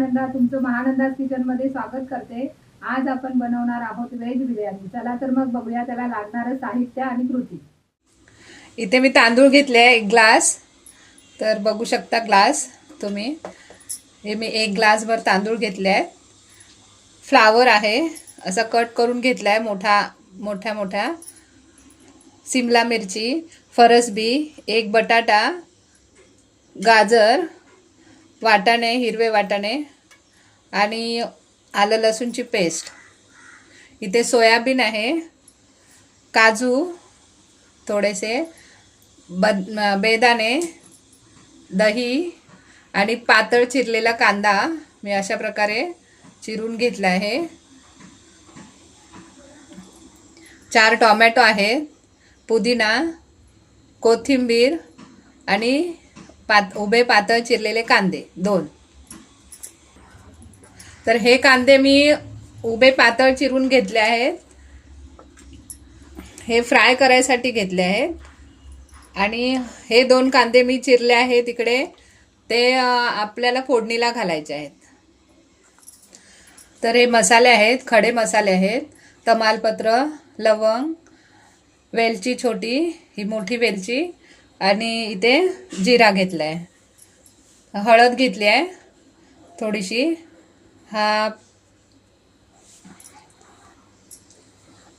महानंदा, तुमचं महानंदास किचन मध्ये स्वागत करते। आज आपण बनवणार आहोत व्हेज बिर्याणी। चला तर मग बघूया त्याला लागणारं साहित्य आणि कृती। इथे मी तांदूळ घेतले एक ग्लास, तर बघू शकता ग्लास तुम्ही। हे मी एक ग्लास भर तांदूळ घेतले आहे। फ्लावर आहे असा कट करून घेतलाय मोठ्या शिमला मिरची, फरसबी, एक बटाटा, गाजर, वाटाणे, हिरवे वाटाणे आणि आलं लसूणची पेस्ट। इथे सोयाबीन आहे, काजू थोडेसे, बेदाणे, दही आणि पातळ चिरलेला कांदा मी अशा प्रकारे चिरून घेतला आहे। 4 टोमॅटो आहेत, पुदिना, कोथिंबीर आणि उभे पातळ चिरलेले कांदे 2। तर हे कांदे मी उभे पातळ चिरून घेतले आहेत, हे फ्राय करायसाठी घेतले आहेत। आणि हे 2 कांदे मी चिरले आहेत इकडे, ते आपल्याला फोडणीला घालायचे आहेत। तर हे मसाले आहेत, खडे मसाले आहेत, तमालपत्र, लवंग, वेलची छोटी, ही मोठी वेलची आणि इथे जिरा घेतला आहे, हळद घेतली आहे थोडीशी, हा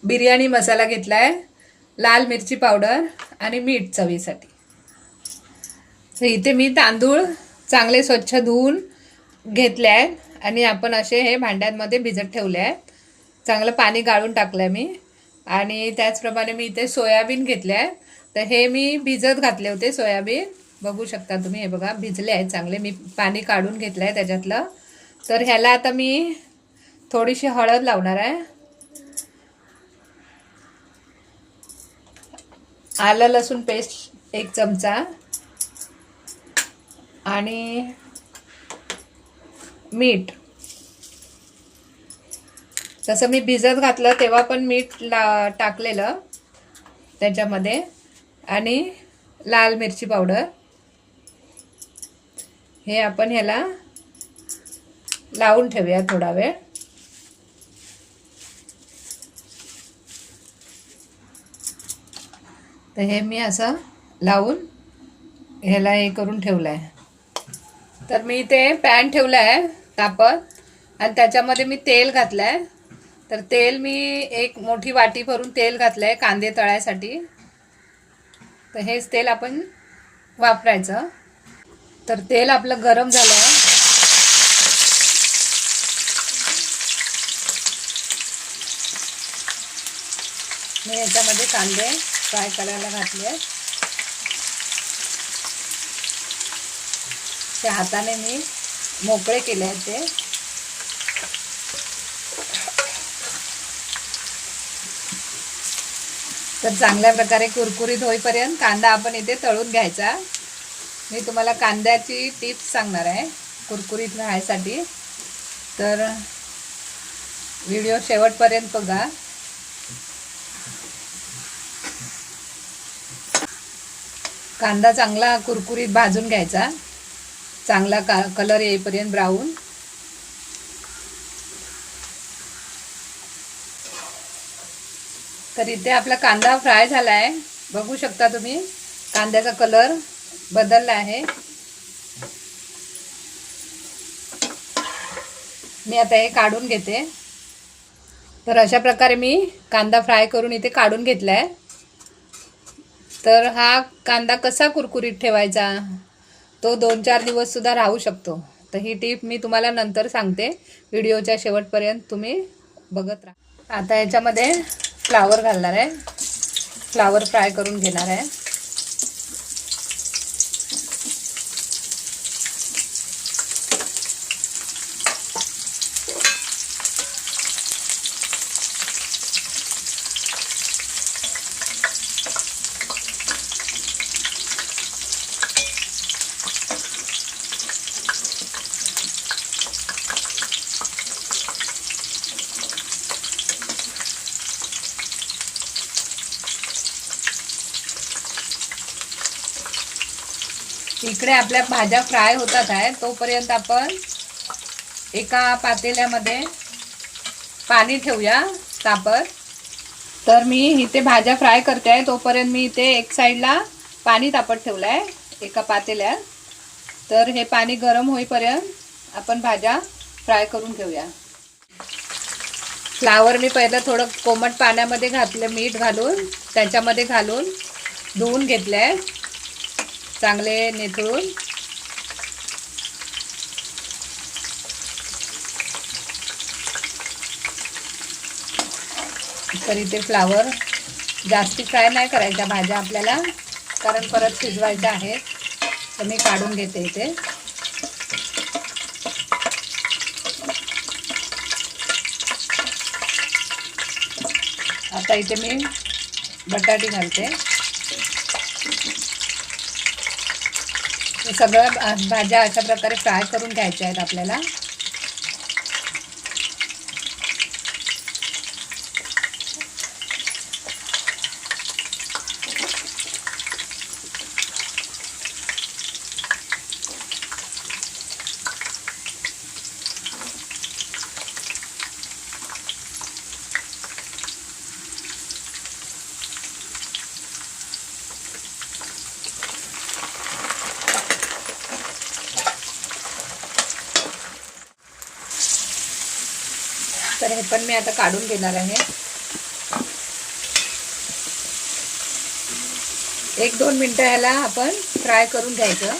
बिर्याणी मसाला घेतला आहे, लाल मिरची पावडर आणि मीठ चवीसाठी। तर इथे मी तांदूळ चांगले स्वच्छ धुवून घेतले आहेत आणि आपण असे हे भांड्यांमध्ये भिजत ठेवले आहेत। चांगलं पाणी गाळून टाकलं आहे मी। आणि त्याचप्रमाणे मी इथे सोयाबीन घेतले आहे, तर हे मी भिजत घातले होते सोयाबीन, बघू शकता तुम्ही, हे बघा भिजले आहेत चांगले, मी पाणी काढून घेतलं आहे त्याच्यातलं। तर ह्याला आता मी थोडीशी हळद लावणार आहे, आलं लसूण पेस्ट 1 चमचा आणि मीठ। तसं मी भिजत घातलं तेव्हा पण मीठ टाकलेलं त्याच्यामध्ये, आणि लाल मिरची पावडर। हे आपण ह्याला लावून ठेवूया थोडा वेळ। तर हे मी असं लावून ह्याला हे करून ठेवलं आहे। तर मी ते पॅन ठेवलं आहे तापत आणि त्याच्यामध्ये मी तेल घातलं आहे। तर तेल मी एक मोठी वाटी भरून तेल घातलं आहे कांदे तळायसाठी। तर हेच तेल आपण वापरायचं। तर तेल आपलं गरम झालं आहे, मी याच्यामध्ये कांदे फ्राय करायला घातले। ते हाताने मी मोकळे केले आहेत ते। तर चांगल्या प्रकारे कुरकुरीत होईपर्यंत कांदा आपण इथे तळून घ्यायचा। मी तुम्हाला कांद्याची टिप्स सांगणार आहे कुरकुरीत राहण्यासाठी, तर व्हिडिओ शेवटपर्यंत बघा। कांदा चांगला कुरकुरीत भाजून घ्यायचा, चांगला कलर येईपर्यंत ब्राऊन। तर इथे आपला कांदा फ्राय झाला आहे, बघू शकता तुम्ही कांद्याचा कलर बदलला आहे। मी आता हे काढून घेते। तर अशा प्रकारे मी कांदा फ्राय करून इथे काढून घेतलाय। तर हा कांदा कसा कुरकुरीत ठेवायचा, तो 2-4 दिवस सुद्धा राहू शकतो। तर ही टिप मी तुम्हाला नंतर सांगते, व्हिडिओच्या शेवटपर्यंत तुम्ही बघत राहा। आता याच्यामध्ये फ्लावर घालणार आहे, फ्लावर फ्राय करून घेणार आहे। इकडे आपल्या भाज्या फ्राय होतात आहे, तोपर्यंत आपण एका पातेल्यामध्ये पाणी ठेवूया तापत. तर मी इथे भाज्या फ्राय करते आहे, तोपर्यंत मी इथे एक साईडला पाणी तापत ठेवलं आहे एका पातेल्यात. तर हे पाणी गरम होईपर्यंत आपण भाज्या फ्राय करून घेऊया. फ्लावर मी पहिलं थोडं कोमट पाण्यामध्ये घातलं, मीठ घालून त्याच्यामध्ये घालून धुवून घेतले आहे चांगले निथळून. तर इथे फ्लावर जास्ती फ्राय नाही करायच्या भाज्या आपल्याला, कारण परत शिजवायच्या आहेत. तर मी काढून घेते इथे. आता इथे मी बटाटे घालते. हे सगळं भाज्या अशा प्रकारे फ्राय करून घ्यायच्या आहेत आपल्याला. तर हे पण मी आता काढून घेणार आहे. 1-2 मिनिटं ह्याला आपण फ्राय करून घ्यायचं.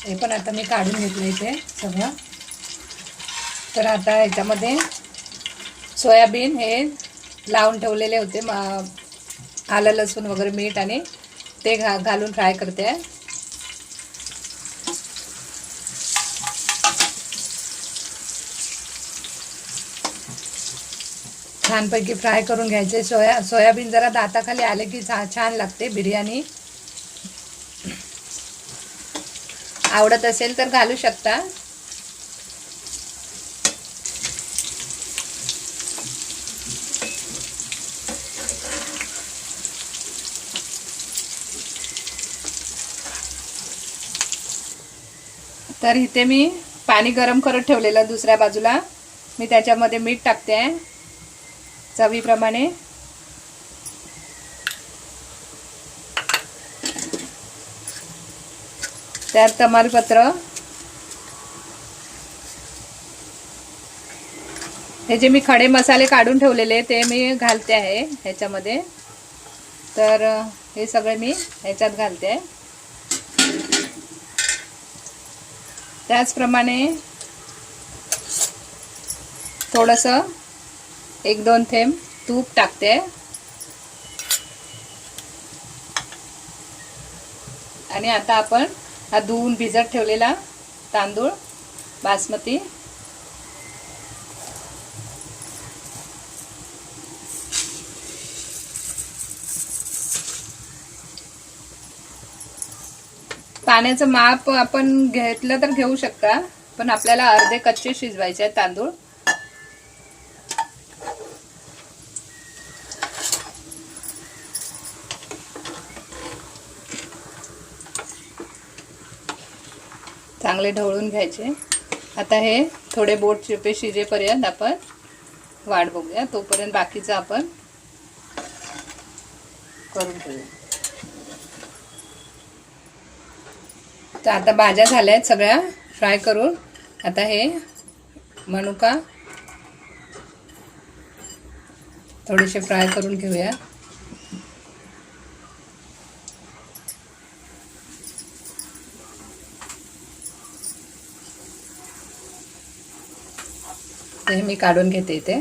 हे पण आता मी काढून घेतलं इथे सगळं. तर आता ह्याच्यामध्ये सोयाबीन हे लावून ठेवलेले होते, आलं लसूण वगैरे मीठ आणि ते घालून फ्राय करते आहे. छानपैकी फ्राय करून घ्यायचे. सोयाबीन जरा दाताखाली आले की छान लागते बिर्याणी. आवडत असेल तर घालू शकता. तर इथे मी पाणी गरम करत ठेवलेलं दुसऱ्या बाजूला. मी त्याच्यामध्ये मीठ टाकते आहे चवीप्रमाणे. त्यात तमालपत्र, हे जे मी खडे मसाले काढून ठेवलेले ते मी घालते आहे ह्याच्यामध्ये. तर हे सगळे मी ह्याच्यात घालते आहे. त्याचप्रमाणे थोडंसं 1-2 थेंब तूप टाकते. आणि आता आपण हा धुवून भिजत ठेवलेला तांदूळ बासमती पाण्याचं माप आपण घेतलं तर घेऊ शकता, पण आपल्याला अर्धे कच्चे शिजवायचे आहेत तांदूळ. चांगले ढवळून घ्यायचे. आता हे थोडे बोट चिपे शिजेपर्यंत आपण वाट बघूया. तोपर्यंत बाकीचं आपण करून घेऊया. तर आता भाज्या झाल्या आहेत सगळ्या फ्राय करून. आता हे मनुका थोडेसे फ्राय करून घेऊया. ते मी काढून घेते इथे.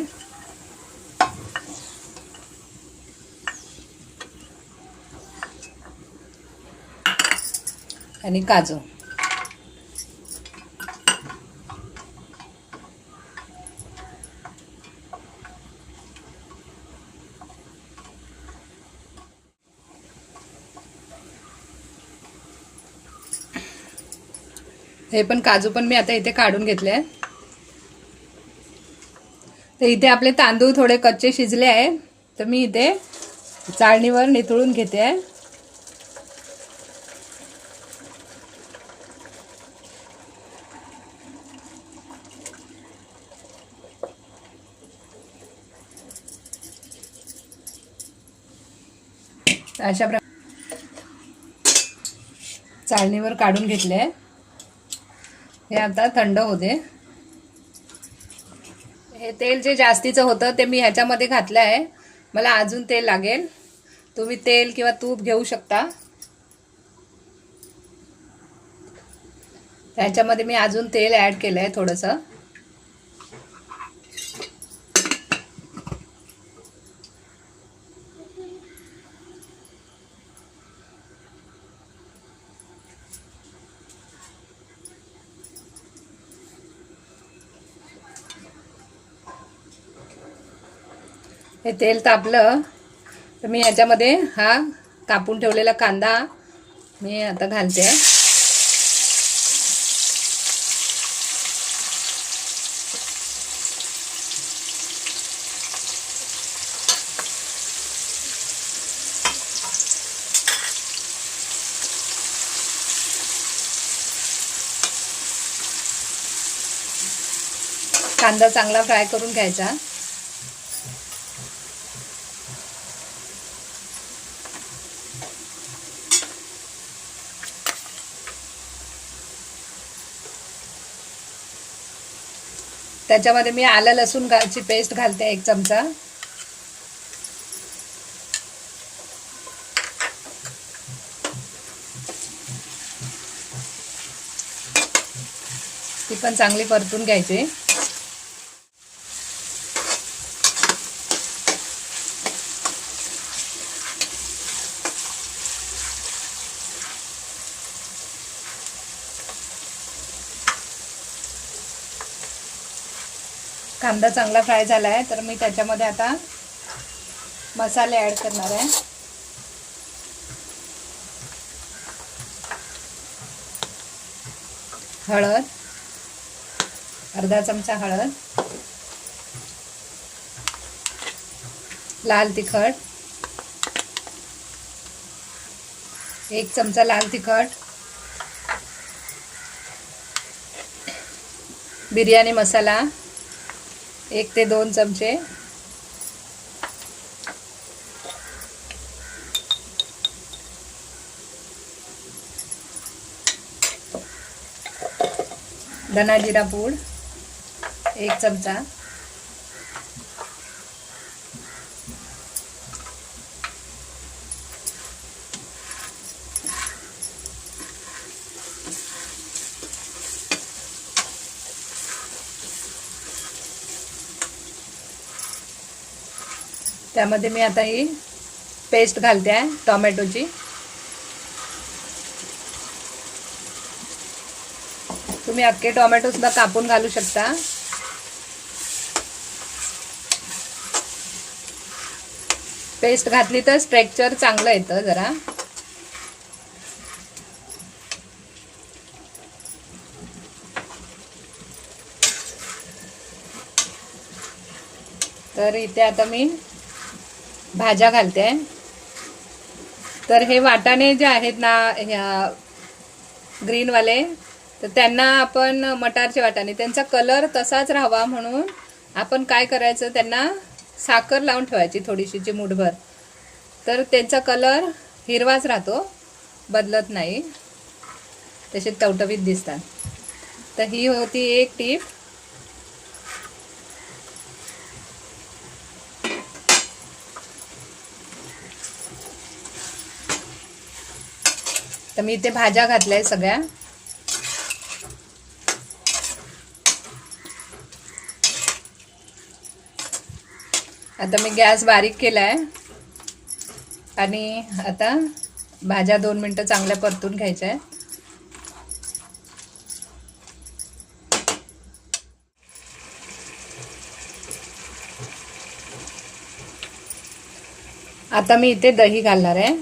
आणि काजू. हे पण काजू पण मी आता इथे काढून घेतले आहे. तर इथे आपले तांदूळ थोडे कच्चे शिजले आहेत, तर मी इथे चाळणीवर निथळून घेते आहे. अशा प्रकारे चाळणीवर काढून घेतले. हे आता थंड होते. हे तेल जे जास्तीचं होतं ते मी ह्याच्यामध्ये घातलं आहे. मला अजून तेल लागेल. तुम्ही तेल किंवा तूप घेऊ शकता. ह्याच्यामध्ये मी अजून तेल ॲड केलं आहे थोडंसं. हे तेल तापलं तर मी ह्याच्यामध्ये हा कापून ठेवलेला कांदा मी आता घालते. कांदा चांगला फ्राय करून घ्यायचा. त्याच्यामध्ये मी आलं लसूणची पेस्ट घालते 1 चमचा. ती पण चांगली परतून घ्यायची. कांदा चांगला फ्राय झाला आहे, तर मी त्याच्यामध्ये आता मसाले ॲड करणार आहे. हळद, अर्धा चमचा हळद, लाल तिखट, 1 चमचा लाल तिखट, बिर्याणी मसाला 1 ते 2 चमचे, धना जिरा पूड 1 चमचा, त्यामध्ये मी आता ही पेस्ट घालते आहे टोमॅटोची. तुम्ही अख्खे टोमॅटो सुद्धा कापून घालू शकता. पेस्ट घातली तर स्ट्रेक्चर चांगलं येतं जरा. तर इथे आता मी भाज्या घालते. तर हे वाटाणे जे आहेत ना ह्या ग्रीनवाले, तर त्यांना आपण मटारचे वाटाणे, त्यांचा कलर तसाच राहावा म्हणून आपण काय करायचं, त्यांना साखर लावून ठेवायची थोडीशी चिमूटभर. तर त्यांचा कलर हिरवाच राहतो, बदलत नाही, तसे टवटवीत दिसतात. तर ही होती एक टीप. तर मी इथे भाज्या घातल्या सगळ्या. आता मी गॅस बारीक केलाय आणि आता भाज्या 2 मिनिटं चांगल्या परतून घ्यायच्या आहे. आता मी इथे दही घालणार आहे.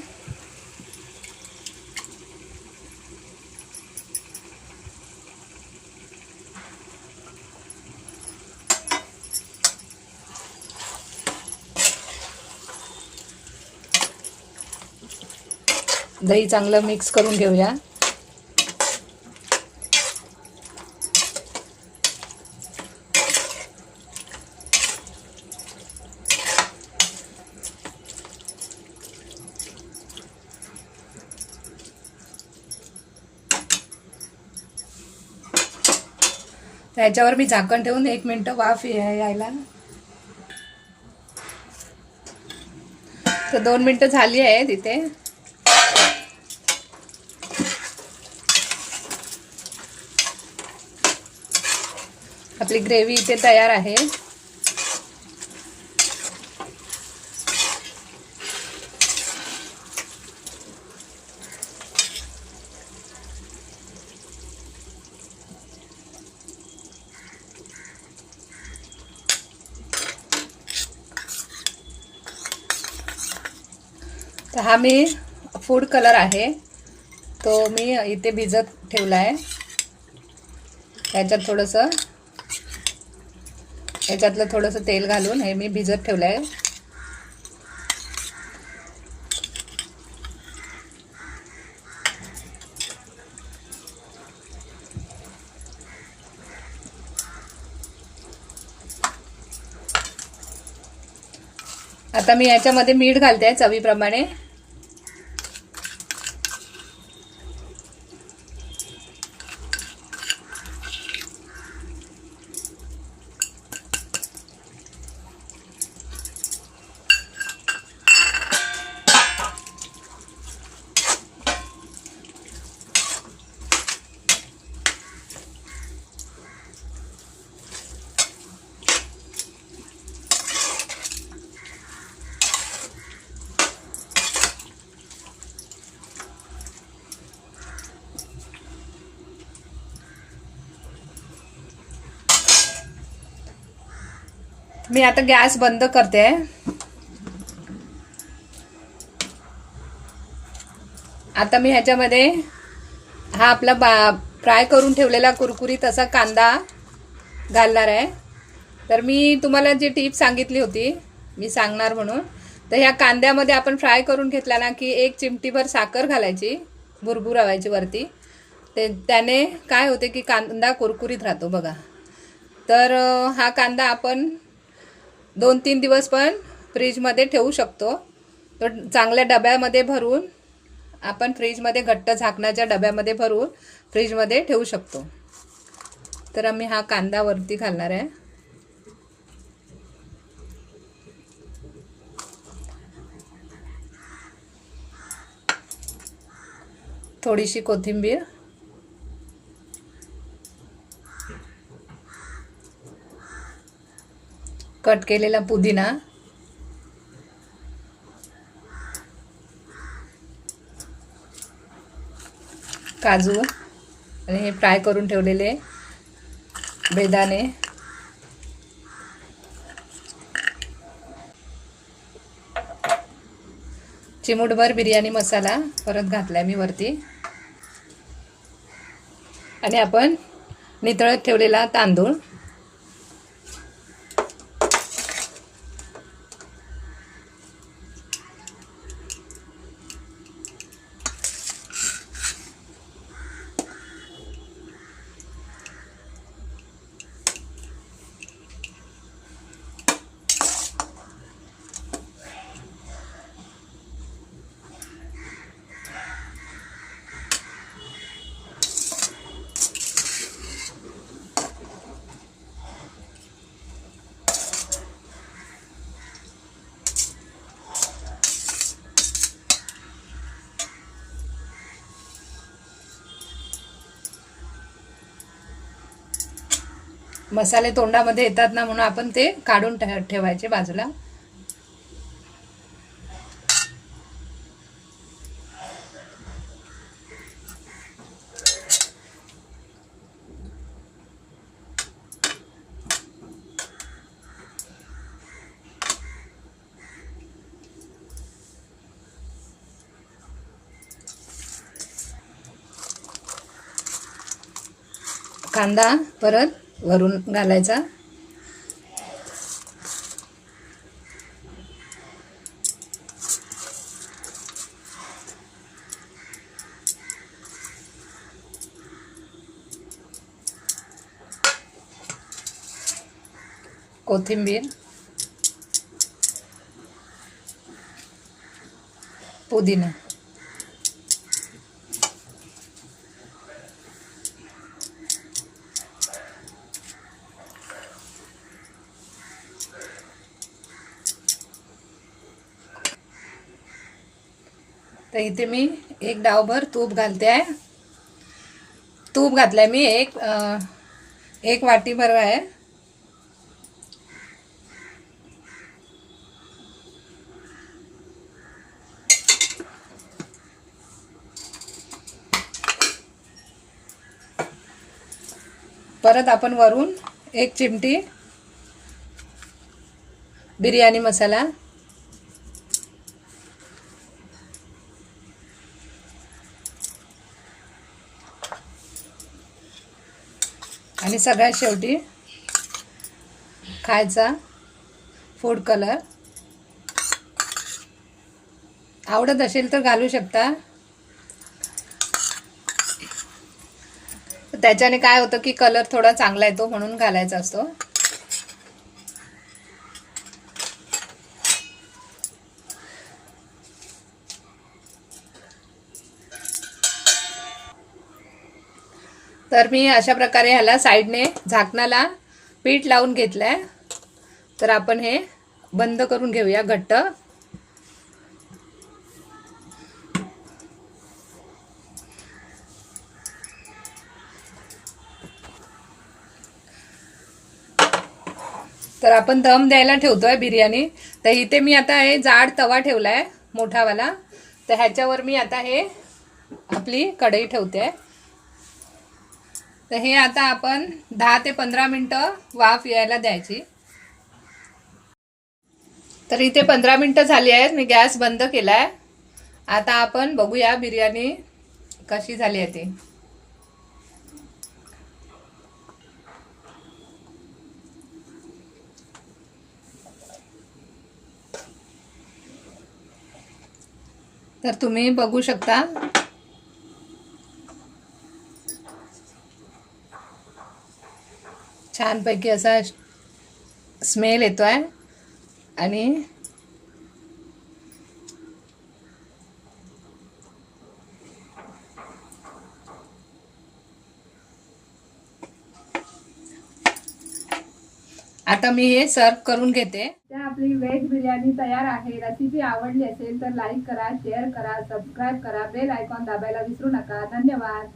दही चांगलं मिक्स करून घेऊया. त्याच्यावर मी झाकण ठेवून 1 मिनिट वाफ यायला. तर 2 मिनिटं झाली आहे तिथे. आपली ग्रेव्ही इथे तयार आहे. तर हा मी फूड कलर आहे तो मी इथे भिजत ठेवला आहे. याच्यातलं थोडंसं तेल घालून हे मी भिजत ठेवलं आहे. आता मी याच्यामध्ये मीठ घालते चवीप्रमाणे. मी आता गॅस बंद करते. आता मी ह्याच्यामध्ये हा आपला फ्राय करून ठेवलेला कुरकुरीत असा कांदा घालणार आहे. तर मी तुम्हाला जी टिप सांगितली होती मी सांगणार म्हणून, तर ह्या कांद्यामध्ये आपण फ्राय करून घेतला ना की 1 चिमटीभर साखर घालायची, भुरभुरावायची वरती. त्याने काय होते की कांदा कुरकुरीत राहतो बघा. तर हा कांदा आपण 2-3 दिवस पण फ्रीजमध्ये ठेवू शकतो. तर चांगल्या डब्यामध्ये भरून आपण फ्रीजमध्ये घट्ट झाकणाच्या डब्यामध्ये भरून फ्रीजमध्ये ठेवू शकतो. तर आम्ही हा कांदा वरती घालणार आहे. थोडीशी कोथिंबीर, कट केलेला पुदिना, काजू आणि हे फ्राय करून ठेवलेले बेदाणे, चिमूटभर बिर्याणी मसाला परत घातलाय मी वरती, आणि आपण नितळत ठेवलेला तांदूळ. मसाले तोंडामध्ये येतात ना म्हणून आपण ते काढून ठेवायचे बाजूला. कांदा परत वरून घालायचा. कोथिंबीर, पुदिना. तर इथे मी एक डावभर तूप घालते आहे. तूप घातलंय मी एक वाटीभर आहे. परत आपण वरून एक चिमटी बिर्याणी मसाला, आणि सगळ्यात शेवटी खायचा फूड कलर. आवडत असेल तर घालू शकता. त्याच्याने काय होतं की कलर थोडा चांगला येतो म्हणून घालायचा असतो. तर मी अशा प्रकारे ह्याला साईडने झाकणाला पीठ लावून घेतलंय. तर आपण हे बंद करून घेऊया घट्ट. तर आपण दम द्यायला ठेवतोय बिर्याणी. तर इथे मी आता हे जाड तवा ठेवलाय मोठावाला. तर ह्याच्यावर मी आता हे आपली कढई ठेवते. तर हे आता आपण 10 ते 15 मिनिटं वाफ यायला द्यायची. तर इथे 15 मिनिटं झाली आहेत. मी गॅस बंद केलाय. आता आपण बघूया बिर्याणी कशी झाली आहे ती. तर तुम्ही बघू शकता छानपैकी असा स्मेल येतोय. आणि आता मी हे सर्व करून घेते. त्या आपली व्हेज बिर्याणी तयार आहे. रेसिपी आवडली असेल तर लाईक करा, शेअर करा, सबस्क्राईब करा, बेल आयकॉन दाबायला विसरू नका. धन्यवाद.